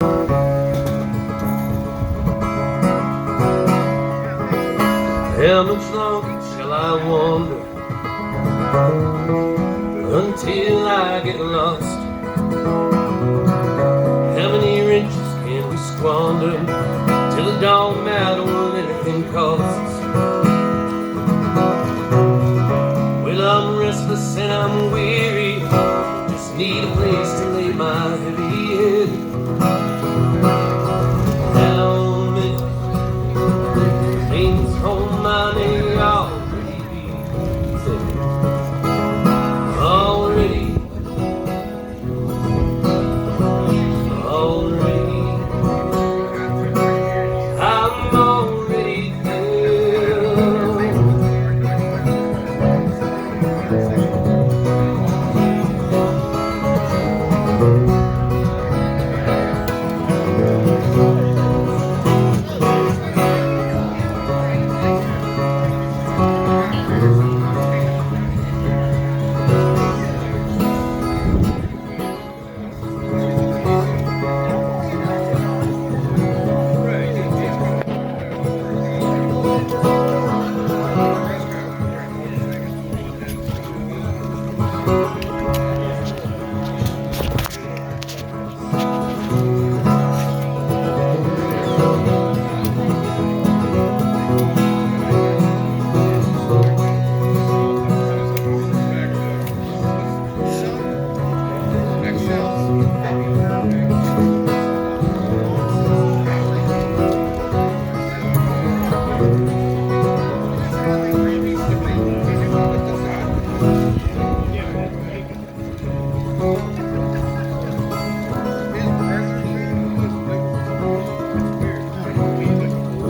How much longer shall I wander until I get lost? How many riches can we squander till it don't matter what anything costs? Well, I'm restless and I'm weary, just need a place to lay my heavy head. How many things on my name already be said? Already. I'm already there.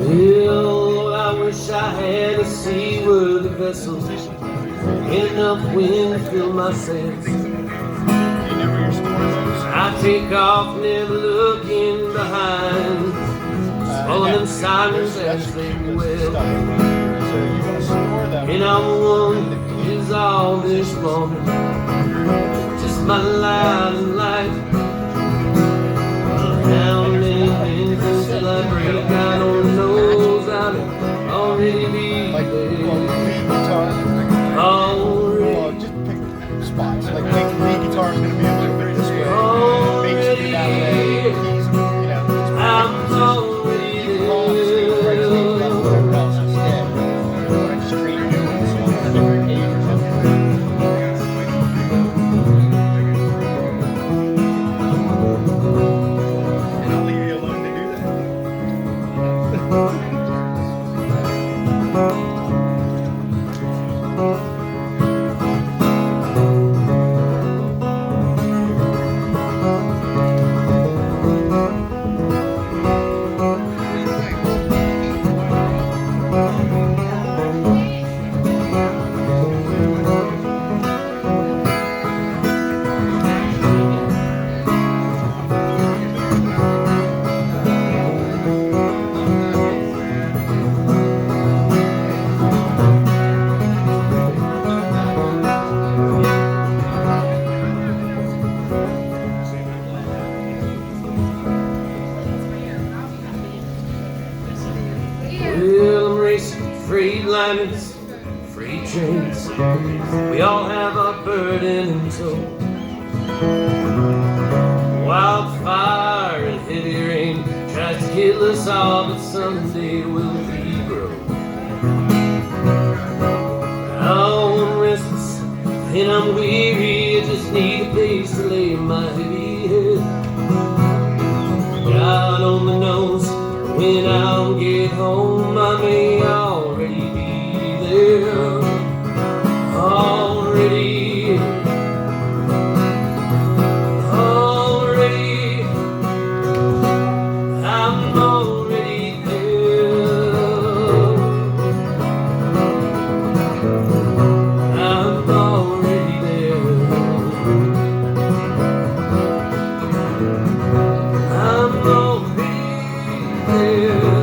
Well, I wish I had a seaworthy vessel, enough wind to fill my sails. I take off, never looking behind, swallowing them sirens as they wail. And I'm one is all this morning, just my line in life. How many things until I break? I don't know. I'll already be there. Already. Just pick spots. Like lead guitar is going to be a little bit this way. Bass will be that way. Keys, you know. I'm already there. Whatever else instead. I just create new ones on a different page or something. And I'll leave you alone to do that. Well, I'm racing freight liners, freight trains. We all have our burden in tow. Wildfire and heavy rain tries to kill us all, but someday we'll regrow. Oh, I'm restless and I'm weary, I just need a place to lay my heavy head. God only knows when I'll get home, I may already be there. Already. Already. I'm already there. I'm already there. I'm already there.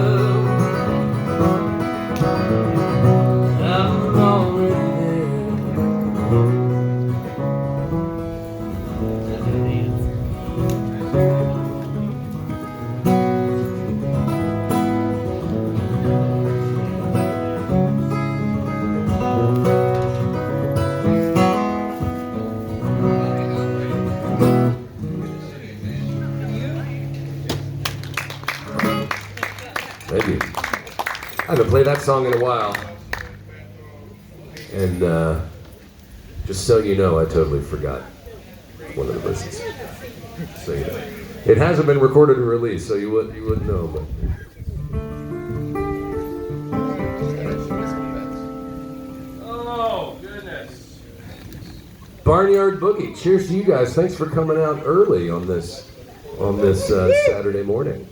Thank you. I haven't played that song in a while. And just so you know, I totally forgot one of the verses. So you know. It hasn't been recorded or released, so you wouldn't know. But oh, goodness. Barnyard Boogie. Cheers to you guys. Thanks for coming out early on this Saturday morning.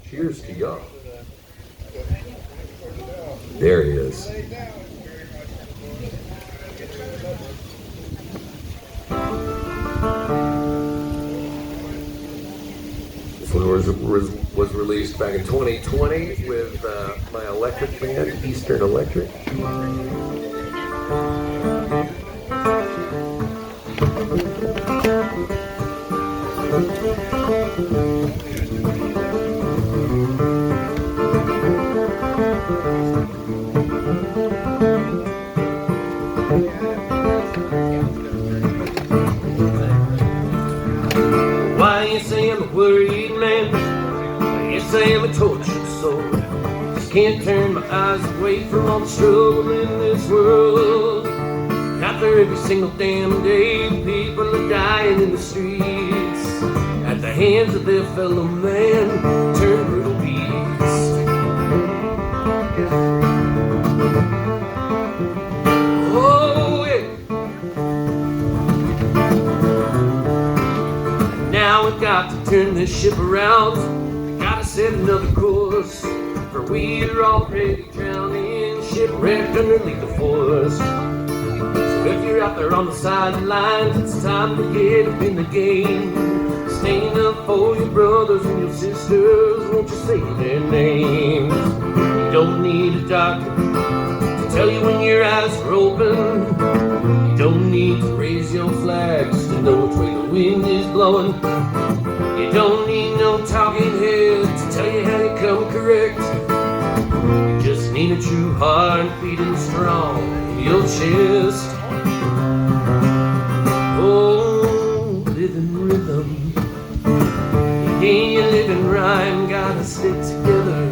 Cheers to y'all. There he is. This one was released back in 2020 with my electric band, Eastern Electric. Why you say I'm a worried man? Why you say I'm a tortured soul? Just can't turn my eyes away from all the struggle in this world. Out there every single damn day, people are dying in the streets at the hands of their fellow man, turned brutal beast. Oh, yeah. Now we've got to turn this ship around. Gotta set another course, for we're already drowning, shipwrecked underneath the force. If you're out there on the sidelines, it's time to get up in the game. Stand up for your brothers and your sisters, won't you say their names? You don't need a doctor to tell you when your eyes are open. You don't need to raise your flags to know which way the wind is blowing. You don't need no talking head to tell you how you come correct. You just need a true heart beating strong in your chest. Oh, living rhythm, in your living rhyme, gotta stick together.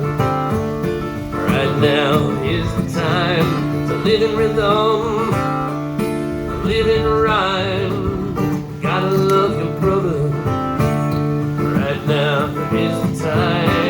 Right now is the time to live in rhythm, live in rhyme. Gotta love your brother. Right now is the time.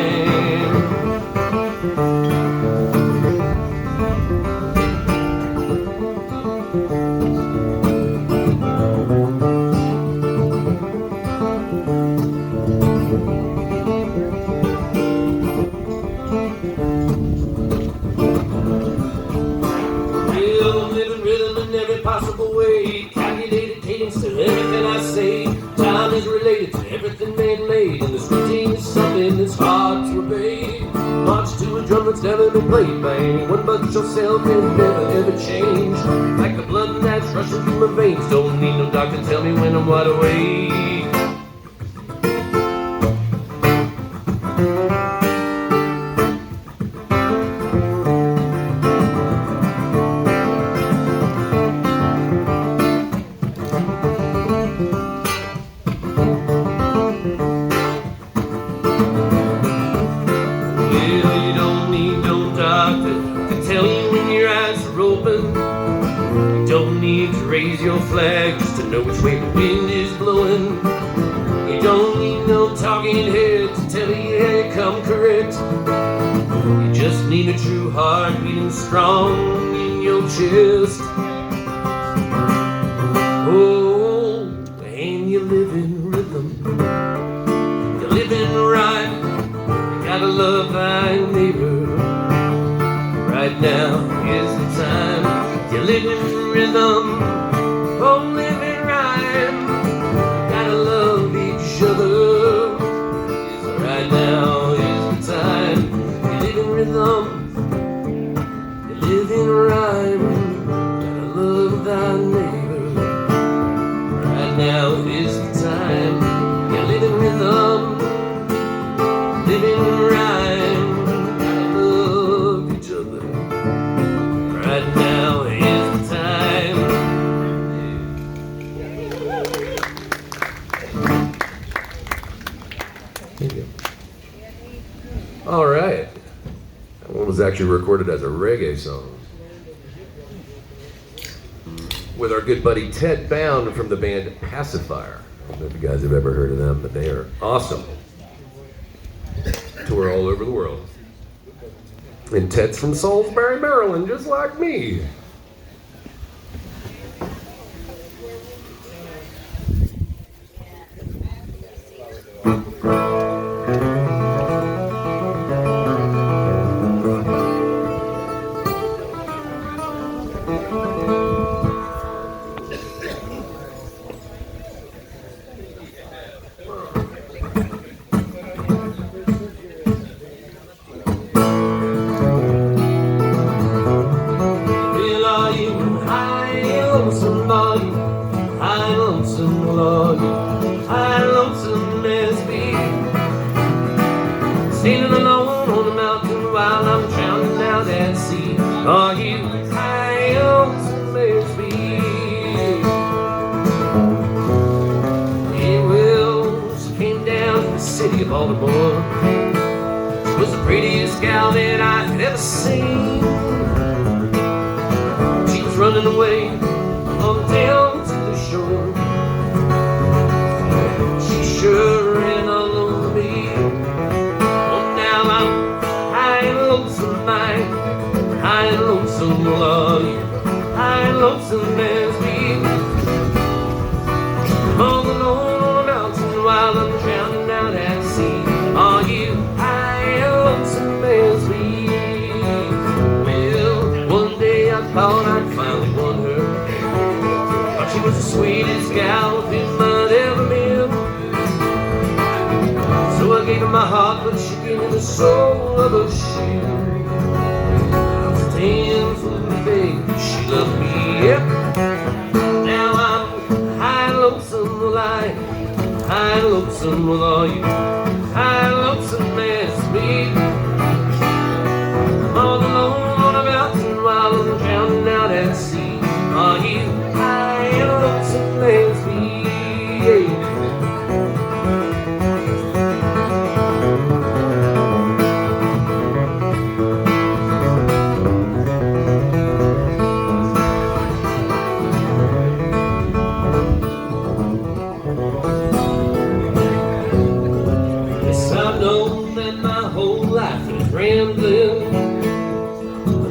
Possible way, calculated cadence to everything I say. Time is related to everything man-made, and this routine is something that's hard to obey. March to a drum that's never been played by anyone but yourself, and never ever change. Like the blood that's rushing through my veins, don't need no doctor to tell me when I'm wide awake. Raise your flag just to know which way the wind is blowing. You don't need no talking head to tell you how you come correct. You just need a true heart beating strong in your chest. Oh, and you live in rhythm, you live in rhyme. You gotta love thy neighbor. Right now is the time. You live in rhythm, oh, live in rhyme. Gotta love each other. Right now is the time. You live in rhythm, you live in rhyme. Gotta love thy neighbor. Right now is the time. You live in rhythm, live in rhyme. Gotta love each other. Right now is the time. Thank you. All right. one was actually recorded as a reggae song with our good buddy Ted Bound from the band Pacifier. I don't know if you guys have ever heard of them, but they are awesome. Tour all over the world. And Ted's from Salisbury, Maryland, just like me. Standing alone on the mountain while I'm drowning out at sea. Are you high on Maresby? Yeah, well, she came down to the city of Baltimore. She was the prettiest gal that I had ever seen. She was running away on down to the shore. She sure ran all over me. High and lonesome, love you. High and lonesome as me. All alone on a mountain while I'm drowning out at sea. Are you high and lonesome as me? Well, one day I thought I'd finally won her. Thought she was the sweetest gal who might ever been. So I gave her my heart, but she gave me the soul of a shoe. And for the baby, she loved me, yep. Now I'm high and lonesome, like high and lonesome with all you. High and lonesome as me. I'm all alone on a mountain while I'm drowning out at sea. Are you high and lonesome as me? Yeah. Rambling,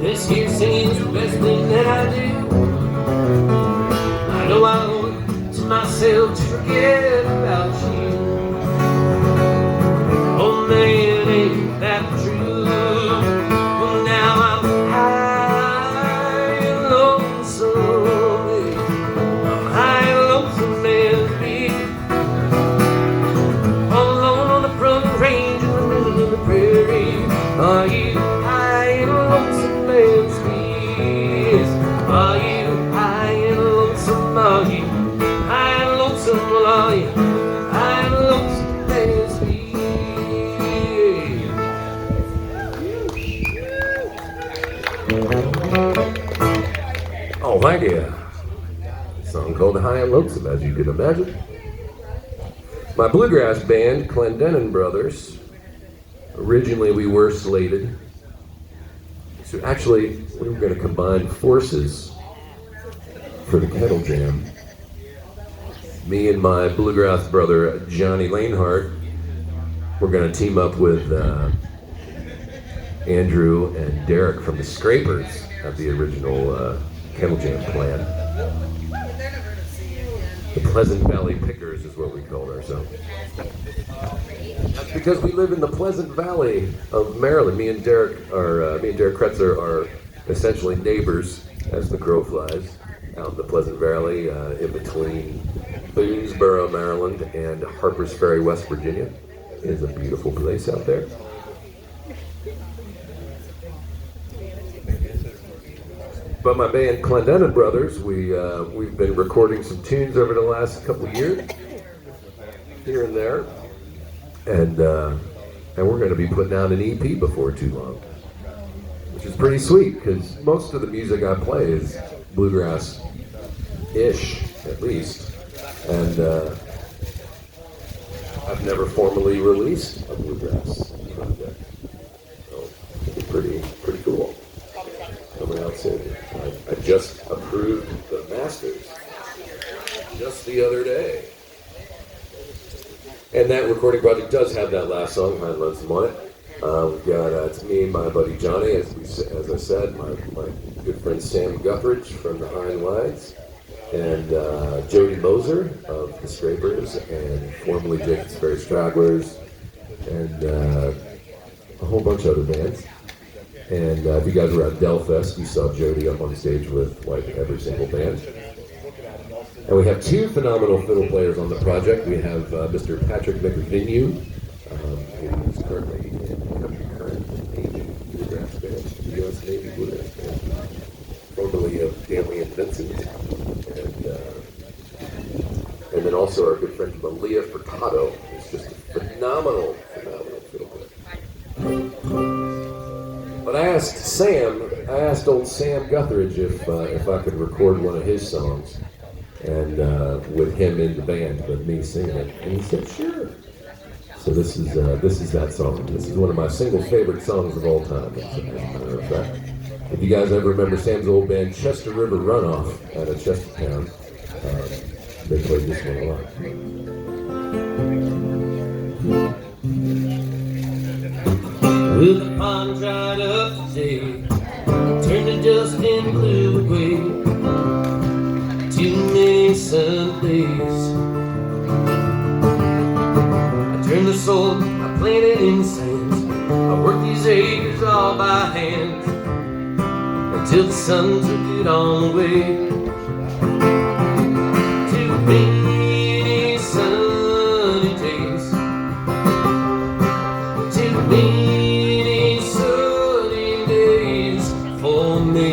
this here seems the best thing that I do. I know I owe it to myself to forget about you. Oh man, ain't that true? Well, now I'm high and lonesome. I'm high and lonesome as me. All alone on the front range in the middle of the prairie. Are you high and lonesome as me? Are you high and lonesome? Are you high and lonesome? Well, are you high and lonesome as me? Oh, thank you. A song called High and Lonesome, as you can imagine. My bluegrass band, Clendenan Brothers. Originally, we were slated. So actually, we were going to combine forces for the Kettle Jam. Me and my bluegrass brother, Johnny Lanehart, we're going to team up with Andrew and Derek from the Scrapers of the original Kettle Jam plan. The Pleasant Valley Pickers is what we called ourselves. That's because we live in the Pleasant Valley of Maryland. Me and Derek Kretzer are essentially neighbors, as the crow flies, out in the Pleasant Valley, in between Boonesboro, Maryland, and Harpers Ferry, West Virginia. It is a beautiful place out there. But my band, Clendenan Brothers, we've been recording some tunes over the last couple of years, here and there, and we're going to be putting out an EP before too long, which is pretty sweet because most of the music I play is bluegrass-ish, at least, and I've never formally released a bluegrass project, so it's pretty just approved the masters just the other day. And that recording project does have that last song, Hind Lonesome, on it. We've got, it's me and my buddy Johnny, as I said, my good friend Sam Guthridge from the Hind Lines, and Jody Moser of the Scrapers, and formerly Jacob's Ferry Stragglers, and a whole bunch of other bands. And if you guys were at Delfest, you saw Jody up on stage with like every single band. And we have two phenomenal fiddle players on the project. We have Mr. Patrick McVinue, who's currently in the current Navy Bluegrass Band, U.S. Navy Bluegrass Band, formerly of Danley and Vincent. And then also our good friend Malia Furtado, who's just a phenomenal fiddle player. But I asked old Sam Guthridge if I could record one of his songs, and with him in the band, with me singing it, and he said sure. So this is that song. This is one of my single favorite songs of all time, as a matter of fact. If you guys ever remember Sam's old band Chester River Runoff out of Chestertown, they played this one a lot. Well, the pond dried up today, turned to dust and blew away. Too many Sundays. I turned the soul, I planted in sand. I worked these acres all by hand until the sun took it all away. Too many sunny days. Too many sunny days for me.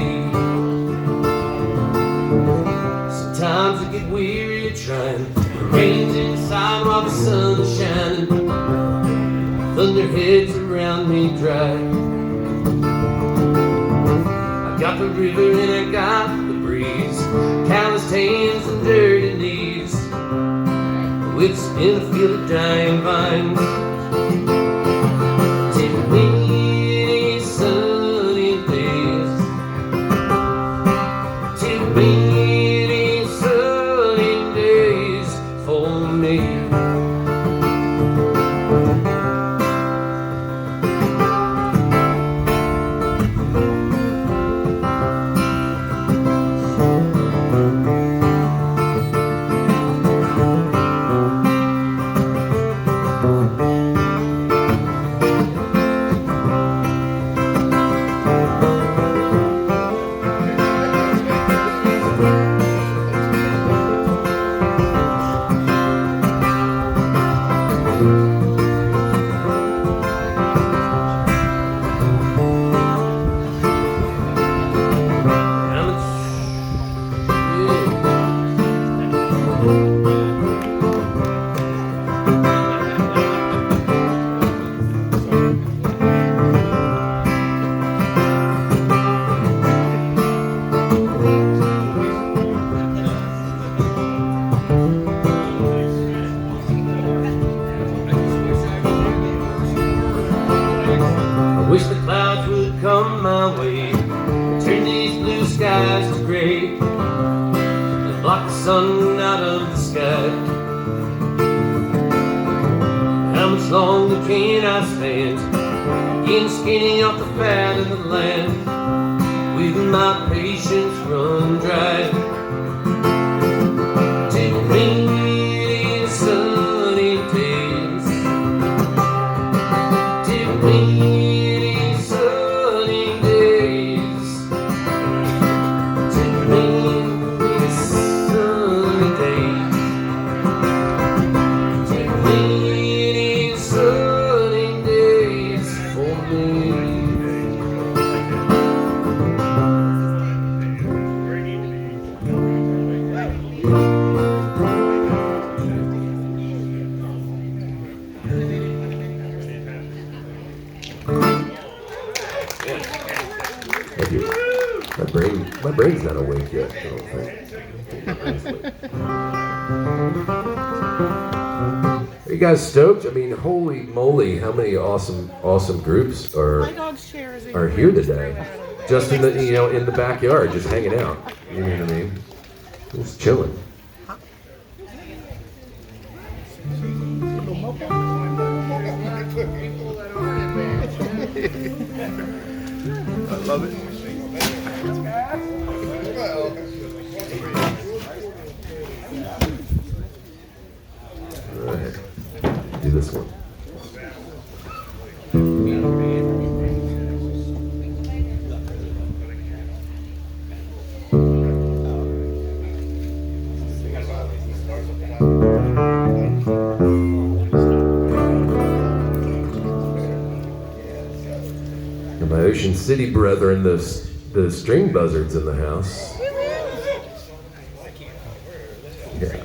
Sometimes I get weary of trying. The rain's inside while the sun is shining. Thunderheads around me dry. I got the river and I got the breeze, calloused hands and dirty knees. It's in a field of dying vines. Too many sunny days. Too many sunny days for me. Wish the clouds would come my way and turn these blue skies to gray and block the sun out of the sky. How much longer can I stand getting skinny off the fat of the land, with my patience run dry? Too many sunny days. Too many My brain's not awake yet, I don't think. Are you guys stoked? I mean, holy moly, how many awesome groups are here today. just in the backyard, just hanging out. You know what I mean? Just chilling. I love it. All right, do this one. And my Ocean City brethren, the string buzzards in the house. Yeah.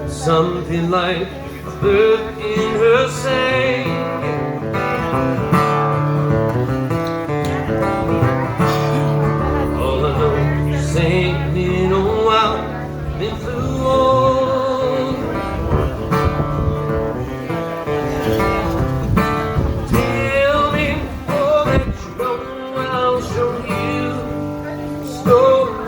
Something like a bird in her singing. All I know is singing a while, then flew on. Tell me all that you know, I'll show you the story.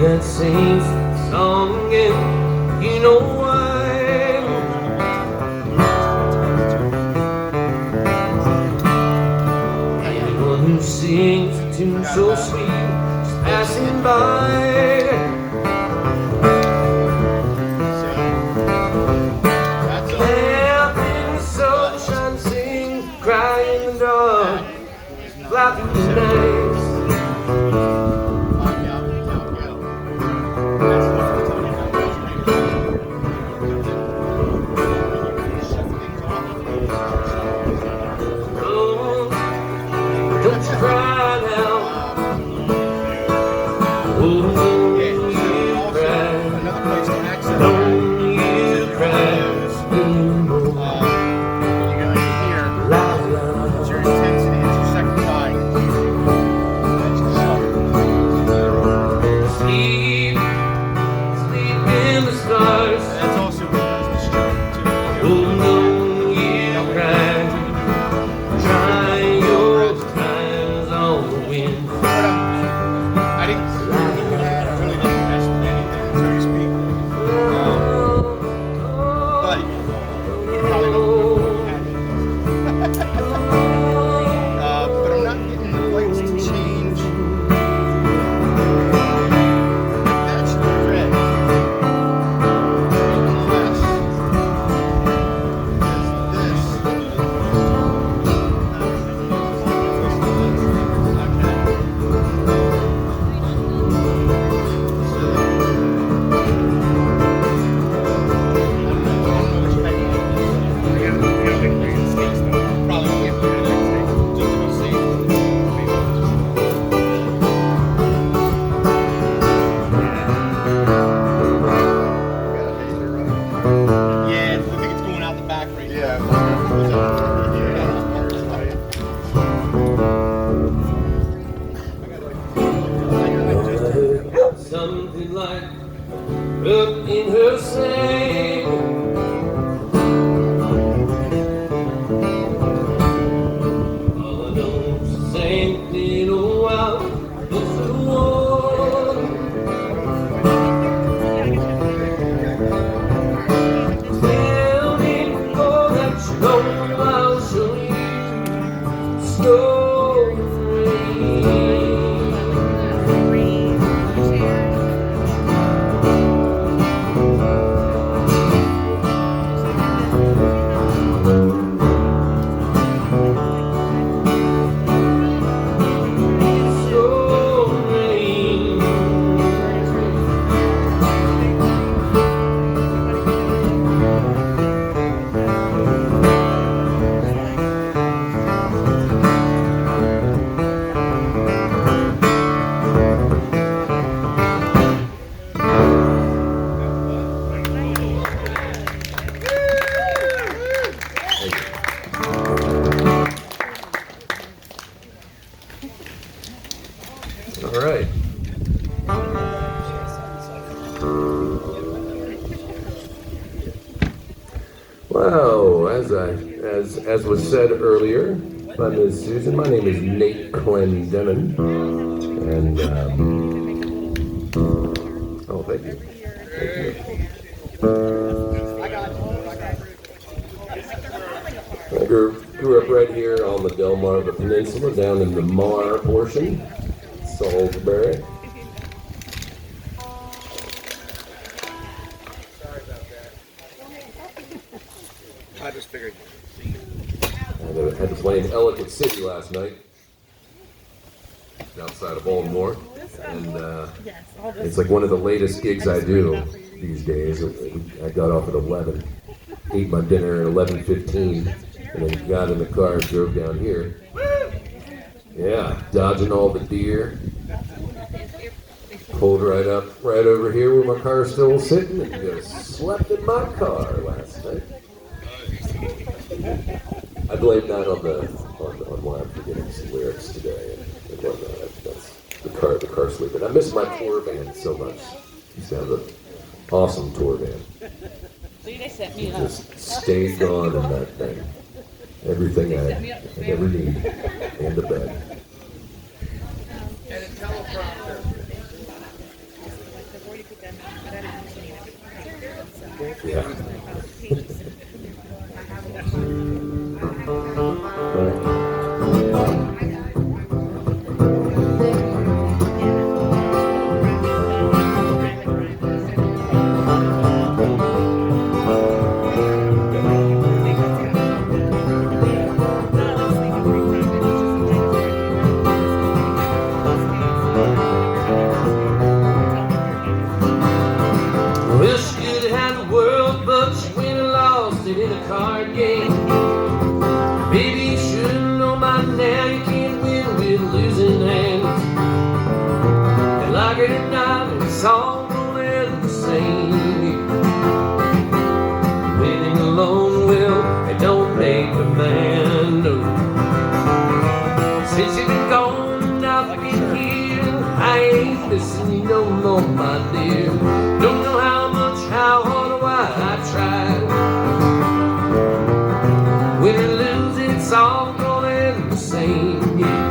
That sings the song again, you know why? Anyone who sings a tune so sweet is passing by. Laughing in the sunshine, sing, cry in the dark, fly through the night. Don't you cry now. Oh, don't you cry. Don't you cry anymore. You're going to hear La, la. it's your intensity, it's your second time. Sleep, sleep in the stars. That's also because the string too. Oh, don't you cry. Try your times on the wind. I didn't really didn't mess with anything, so to speak. But you probably don't know what happened. But I'm not getting the lights to change. That's the red. Unless yeah, I think it's going out the back right now. Something like look in her sing. All I know is the same thing a while. It's the one. All right. Well, as was said earlier by Ms. Susan, my name is Nate Clendenan, and oh, thank you. I grew up right here on the Delmarva Peninsula, down in the Mar portion, Salisbury. I just figured. I had to play in Ellicott City last night, outside of Baltimore, and it's like one of the latest gigs I do these days. I got off at 11, ate my dinner at 11:15, and then got in the car and drove down here. Yeah, dodging all the deer. Pulled right over here where my car's still sitting, and just slept in my car last night. I blame that on why I'm forgetting some lyrics today and whatnot. That's the car sleeping. I miss my tour band so much. Used to have an awesome tour band. They set me up. Just stayed gone in that thing. Everything I ever need, and a bed. And a teleprompter. Yeah. Well, she could have the world, but she went and lost it in a card game. Baby, you should know by now you can't win with losing hands. And like it or not, it's all gonna end the same. Winning alone, well, it don't make a man. No. Since you've been gone, I've been here. I ain't missing you no more, my dear. Don't know how hard or why I tried. Win or lose, it's all gonna end the same. Yeah.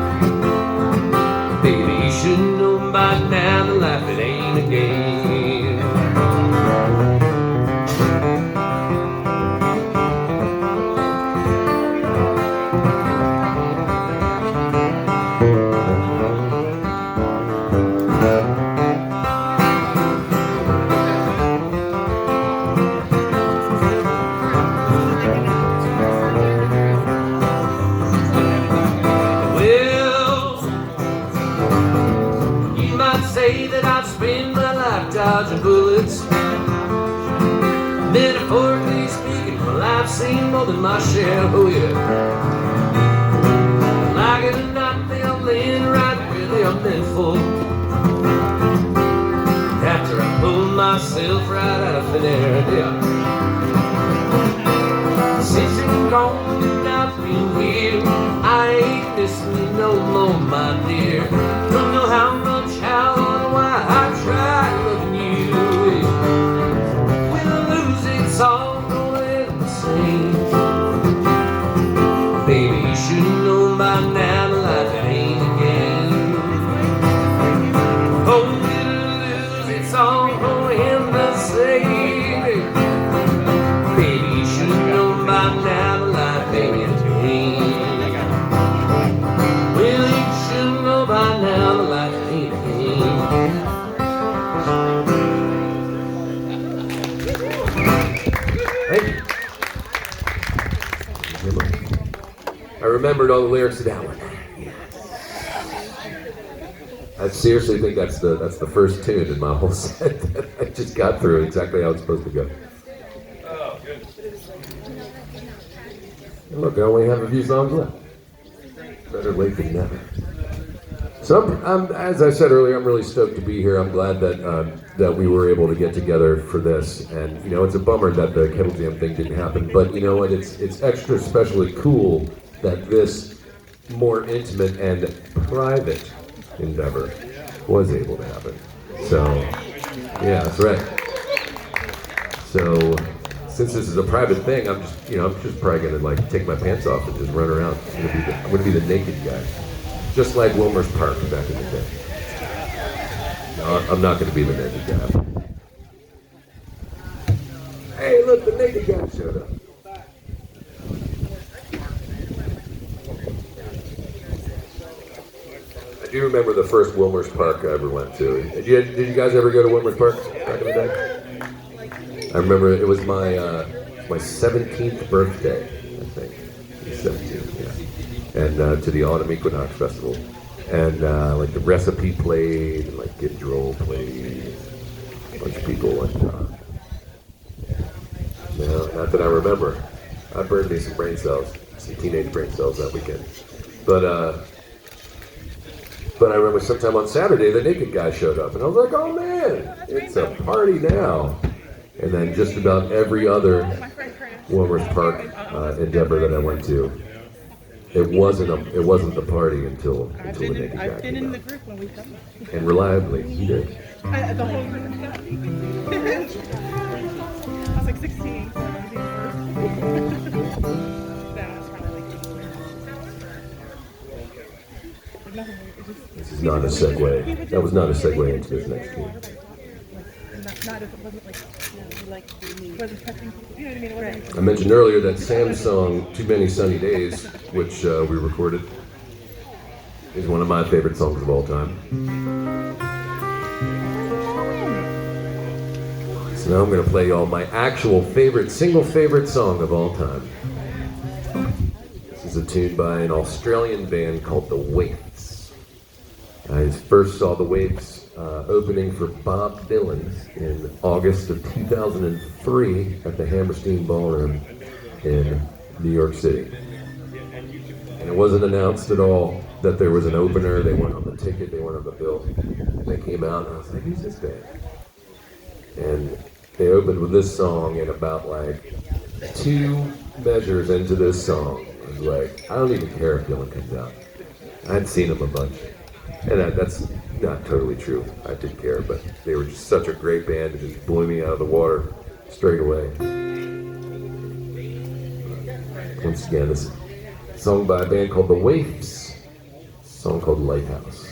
Baby, you should know by now that life, it ain't a game. Say that I've spent my life dodging bullets. Metaphorically speaking, well, I've seen more than my share, oh yeah. Like it or not, they'll land right where they are meant for. After I pull myself right out of thin air, yeah. Since you've gone and I've been here, I ain't missing you no more, my dear. Don't know how or why I tried loving you. Win or lose, it's all gonna end the same. Baby, you should know by now that life, it ain't a game. Oh, win or lose, it's all gonna end the same. Baby, you should know by now that life ain't a game. Well, you should know by now that life ain't a game. Thank you. I remembered all the lyrics to that one. I seriously think that's the first tune in my whole set that I just got through exactly how it's supposed to go. Oh, good. And look, I only have a few songs left. Better late than never. So, as I said earlier, I'm really stoked to be here. I'm glad that we were able to get together for this. And, you know, it's a bummer that the Kettle Jam thing didn't happen. But, you know what, it's extra especially cool that this more intimate and private endeavor was able to happen. So, yeah, that's right. So, since this is a private thing, I'm just probably gonna like take my pants off and just run around. I'm gonna be the naked guy, just like Wilmer's Park back in the day. No, I'm not gonna be the naked guy. Hey, look, the naked guy showed up. I do remember the first Wilmer's Park I ever went to. Did you guys ever go to Wilmer's Park back in the day? I remember it was my 17th birthday, I think. 17th, yeah. And to the Autumn Equinox Festival. And like the Recipe played, and like Get Droll played. A bunch of people went. No, not that I remember. I burned me some brain cells, some teenage brain cells that weekend. But I remember sometime on Saturday, the naked guy showed up, and I was like, oh man, it's a party now. And then just about every other Wilmer's Park endeavor that I went to, it wasn't the party until the naked guy I've been came in the out. group when we come. And reliably, he did. The whole group. I was like 16, so I was even first. That was probably like 8 nothing weird. This is not a segue. That was not a segue into this next game. Not if it wasn't like, wasn't touching people. You know what I mean? It wasn't. I mentioned earlier that Sam's song, Too Many Sunny Days, which we recorded, is one of my favorite songs of all time. So now I'm going to play y'all my actual single favorite song of all time. This is a tune by an Australian band called The Waifs. I first saw The Waifs opening for Bob Dylan in August of 2003 at the Hammerstein Ballroom in New York City. And it wasn't announced at all that there was an opener. They weren't on the ticket, they weren't on the bill. And they came out and I was like, who's this band? And they opened with this song, and about like 2 measures into this song, I was like, I don't even care if Dylan comes out. I'd seen him a bunch. And that's not totally true. I did care, but they were just such a great band. It just blew me out of the water straight away. Once again, this is a song by a band called The Waifs. A song called Lighthouse.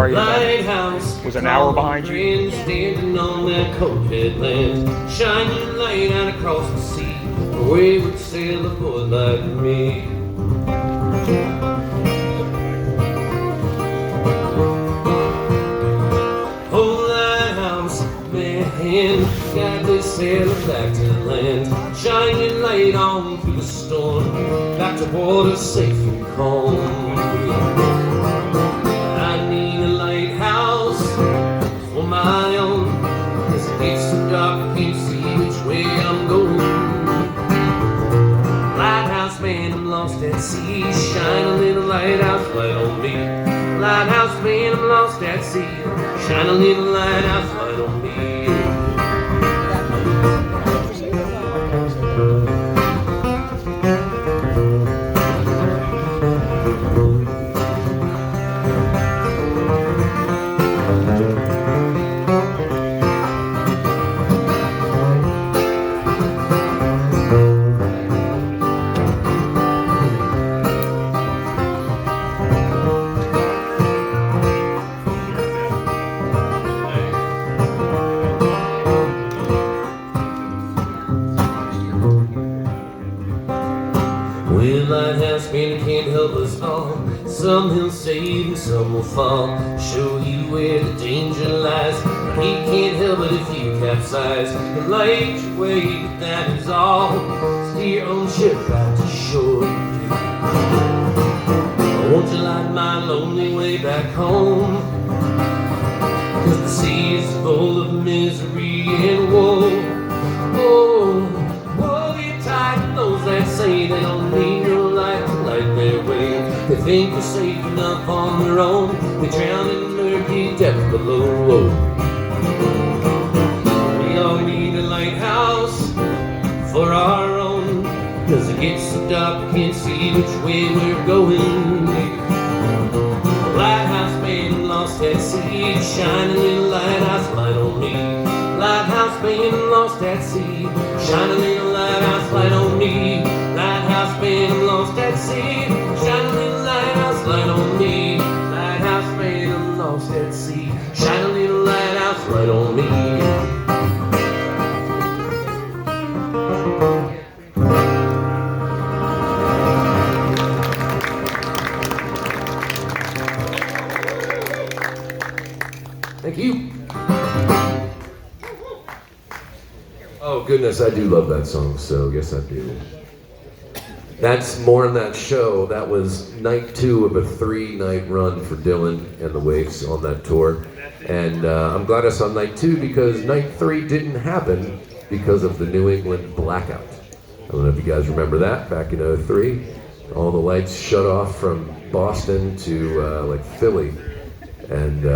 Lighthouse was an hour behind you. Standing on that cold headland, shining light out across the sea, a wayward sailor boy like me. Oh, lighthouse, man, guide this sailor back to the land, shining light on through the storm, back to water safe and calm. My own, 'cause it gets so dark I can't see which way I'm going. Lighthouse man, I'm lost at sea, shine a little lighthouse light on me. Lighthouse man, I'm lost at sea, shine a little lighthouse light on me. Well, lighthouse man can't help us all. Some he'll save and some will fall. Show you where the danger lies. He can't help it if you capsize. The light your way, but that is all. Steer on ship out to shore. lonely way back home. 'Cause the sea's full of misery and woe. Oh, woe get tight of those that say they don't need no light to light their way. They think they're safe enough on their own. They drown in murky depth below. We all need a lighthouse for our own, 'cause it gets so dark we can't see which way we're going. Lighthouse man lost at sea, shine a little lighthouse light on me. Lighthouse man lost at sea, shine a little lighthouse light on me. Lighthouse man lost at sea, shine a little lighthouse light on me. Lighthouse man lost at sea, shine a little lighthouse light on me. Thank you. Oh goodness, I do love that song, so yes I do. That's more on that show. That was night 2 of a 3-night run for Dylan and the Waifs on that tour. And I'm glad I saw night 2 because night 3 didn't happen because of the New England blackout. I don't know if you guys remember that back in 03. All the lights shut off from Boston to like Philly. And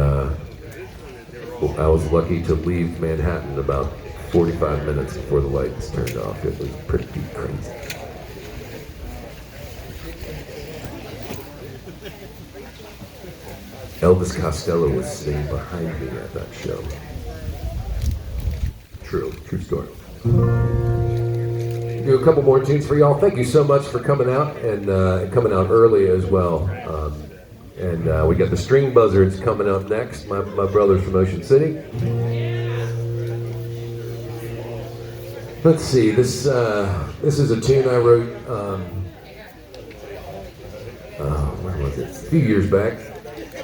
I was lucky to leave Manhattan about 45 minutes before the lights turned off. It was pretty crazy. Elvis Costello was sitting behind me at that show. True story. Do a couple more tunes for y'all. Thank you so much for coming out and coming out early as well. And we got the String Buzzards coming up next. My brothers from Ocean City. Let's see. This is a tune I wrote. When was it? A few years back.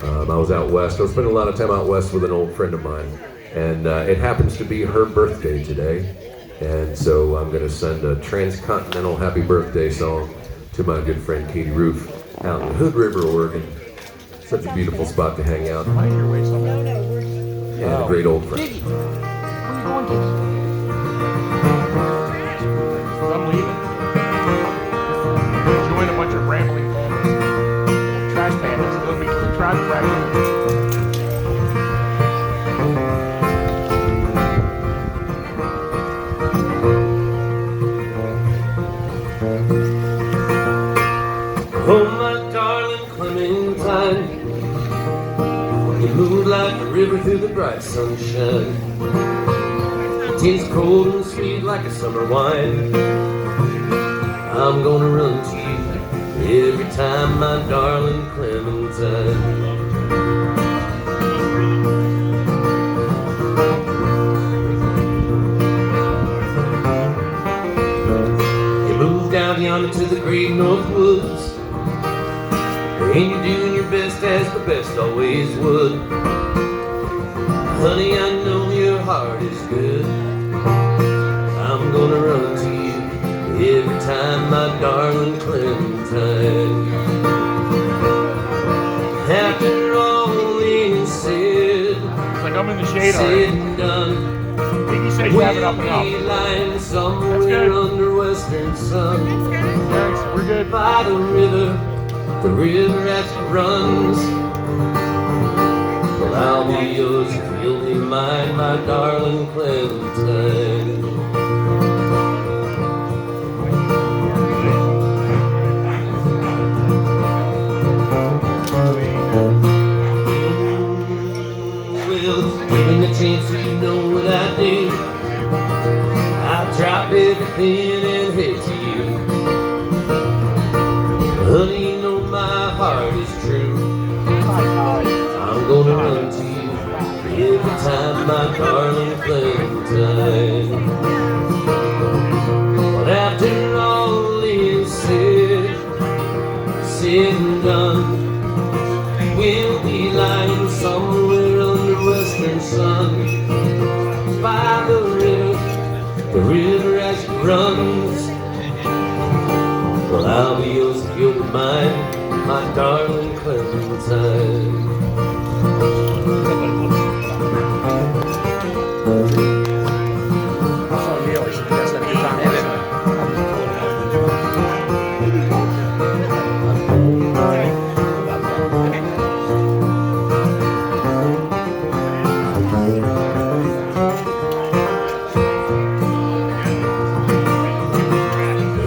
I was out west. I was spending a lot of time out west with an old friend of mine, and it happens to be her birthday today. And so I'm going to send a transcontinental happy birthday song to my good friend Katie Roof out in Hood River, Oregon. Such a beautiful spot to hang out. And a great old friend. I'm leaving. Join a bunch of rambling trash pandas. They'll be trash fragments. Oh, my darling Clementine, you move like a river through the bright sunshine. Tastes cold and sweet like a summer wine. I'm gonna run to you every time, my darling Clementine. You moved down yonder to the great north woods, and you're doing your best as the best always would. Honey, I know your heart is good. I'm gonna run to you every time, my darling Clementine. After all is said, Like I'm in the shade said already. and done, Iggy says you have it up and we'll be up. lying somewhere under western sun. Thanks, we're good. By the river as it runs. Well, I'll be yours if you'll be mine, my darling Clementine. Well, given the chance, you know what I do. I'll drop everything and head to you. Honey, you know my heart is true. I'm gonna run to you every time, my darling Clementine. But after all is said and done, we'll be lying somewhere under western sun. By the river as it runs. Well, I'll be yours if you'll be mine, my darling Clementine.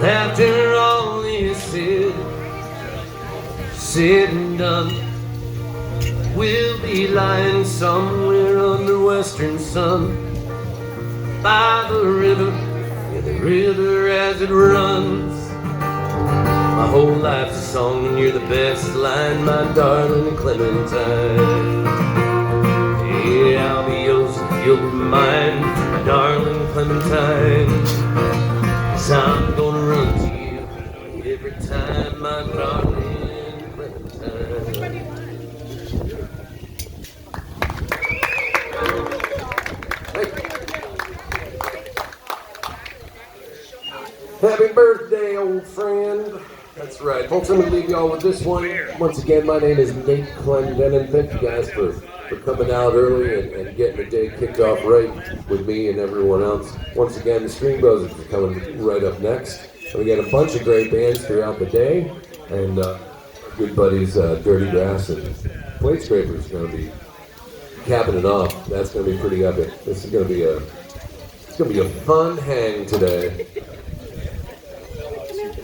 After all is said and done, we'll be lying somewhere under western sun, by the river, yeah, the river as it runs. My whole life's a song and you're the best line, my darling Clementine. Yeah, I'll be yours if you'll be mine, my darling Clementine. 'Cause I'm gonna run to you every time, my darling Clementine. Happy birthday, old friend. That's right. Folks, I'm going to leave y'all with this one. Once again, my name is Nate Clendenan. Thank you guys for coming out early and getting the day kicked off right with me and everyone else. Once again, the String Brothers are coming right up next. And we got a bunch of great bands throughout the day. And our good buddies, Dirty Brass and Plate Scrapers are going to be capping it off. That's going to be pretty epic. This is going to be a fun hang today.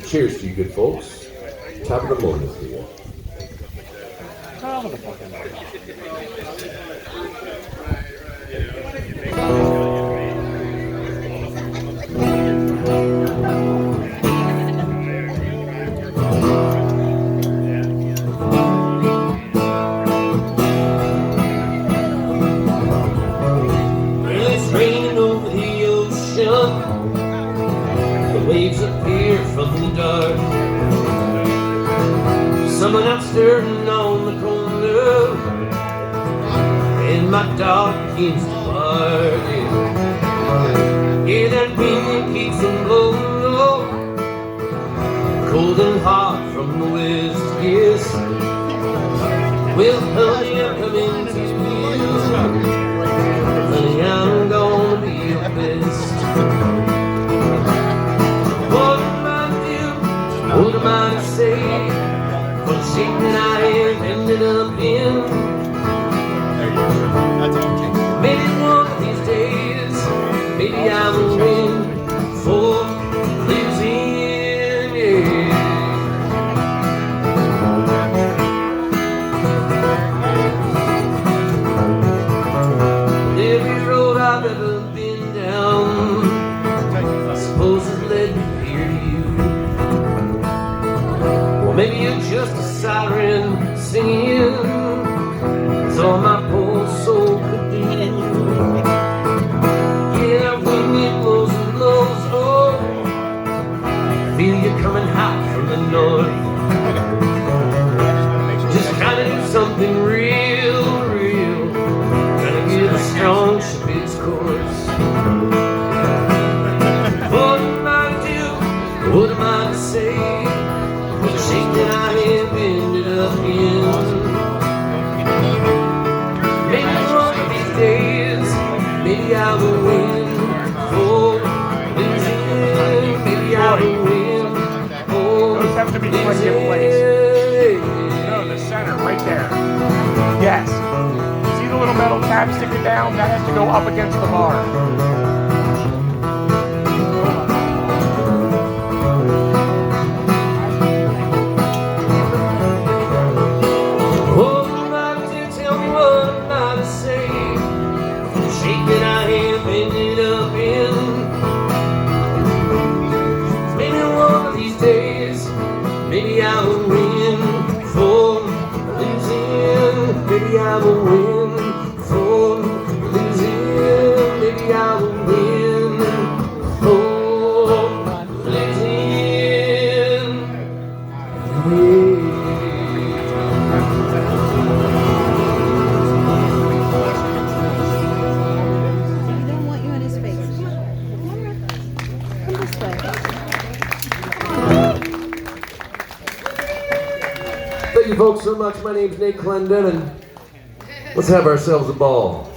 Cheers to you good folks. Top of the morning to you. Well, it's raining over the ocean. The waves appear from the dark. Someone out stirring on the corner, and my dog begins to bark. Yeah, that wind keeps on blowing low, cold and hot from the west, yes. Well, honey, I'm coming to you. Honey, I'm gonna be your best. What am I do? What am I to say? For the shape that I have ended up in. Maybe one of these days, maybe I will win for losing, yeah. Every road I've ever been down, I suppose has led me here to you. Well, maybe you're just a siren singing, it's all my poor soul could do. Yeah, when it blows and blows, oh, feel you coming hot from the north. Just trying to do something real, real, trying to get a strong ship its course. What am I to do? What am I to say? For the shape that I have ended up in. Maybe one of these days, maybe I will win for losing. Maybe I will win for Those have to be plenty of place. No, the center, right there. Yes. See the little metal tab sticking down? That has to go up against the bar. Oh, my dear, tell me what am I to say? For the shape that I have ended up in. Maybe one of these days, maybe I will win for losing. Maybe I will win for losing. Maybe I will win for losing. He don't want you in his face. Come this way. Thank you folks so much. My name's Nate Clendenan. Let's have ourselves a ball.